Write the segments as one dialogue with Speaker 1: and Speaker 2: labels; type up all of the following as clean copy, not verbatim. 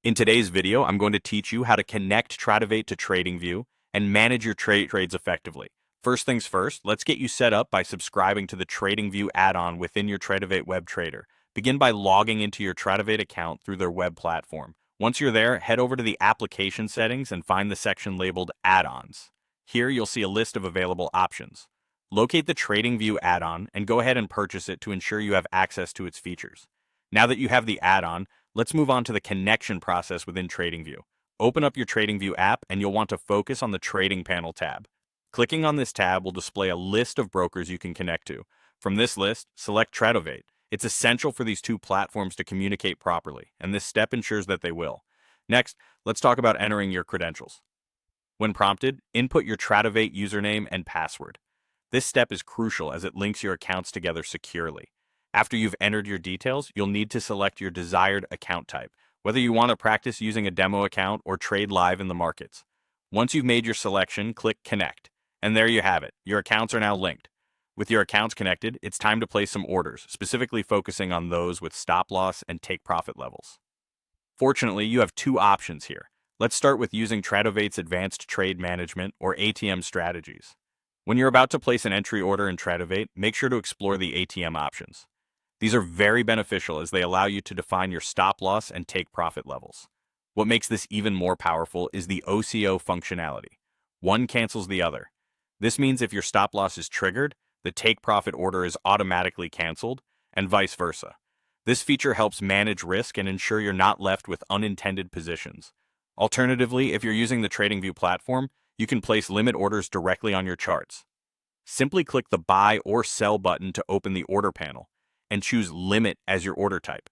Speaker 1: In today's video, I'm going to teach you how to connect Tradovate to TradingView and manage your trades effectively. First things first, let's get you set up by subscribing to the TradingView add-on within your Tradovate web trader. Begin by logging into your Tradovate account through their web platform. Once you're there, head over to the application settings and find the section labeled Add-ons. Here you'll see a list of available options. Locate the TradingView add-on and go ahead and purchase it to ensure you have access to its features. Now that you have the add-on, let's move on to the connection process within TradingView. Open up your TradingView app and you'll want to focus on the Trading Panel tab. Clicking on this tab will display a list of brokers you can connect to. From this list, select Tradovate. It's essential for these two platforms to communicate properly, and this step ensures that they will. Next, let's talk about entering your credentials. When prompted, input your Tradovate username and password. This step is crucial as it links your accounts together securely. After you've entered your details, you'll need to select your desired account type, whether you want to practice using a demo account or trade live in the markets. Once you've made your selection, click Connect. And there you have it. Your accounts are now linked. With your accounts connected, it's time to place some orders, specifically focusing on those with stop loss and take profit levels. Fortunately, you have two options here. Let's start with using Tradovate's Advanced Trade Management or ATM strategies. When you're about to place an entry order in Tradovate, make sure to explore the ATM options. These are very beneficial as they allow you to define your stop loss and take profit levels. What makes this even more powerful is the OCO functionality. One cancels the other. This means if your stop loss is triggered, the take profit order is automatically canceled, and vice versa. This feature helps manage risk and ensure you're not left with unintended positions. Alternatively, if you're using the TradingView platform, you can place limit orders directly on your charts. Simply click the Buy or Sell button to open the order panel, and choose Limit as your order type.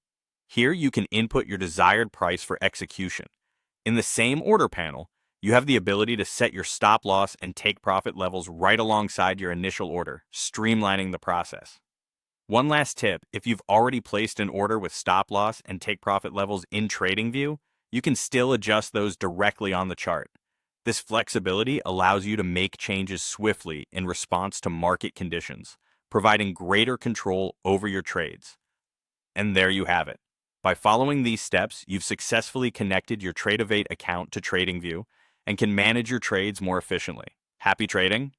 Speaker 1: Here you can input your desired price for execution. In the same order panel, you have the ability to set your stop loss and take profit levels right alongside your initial order, streamlining the process. One last tip, if you've already placed an order with stop loss and take profit levels in TradingView, you can still adjust those directly on the chart. This flexibility allows you to make changes swiftly in response to market conditions, providing greater control over your trades. And there you have it. By following these steps, you've successfully connected your Tradovate account to TradingView and can manage your trades more efficiently. Happy trading?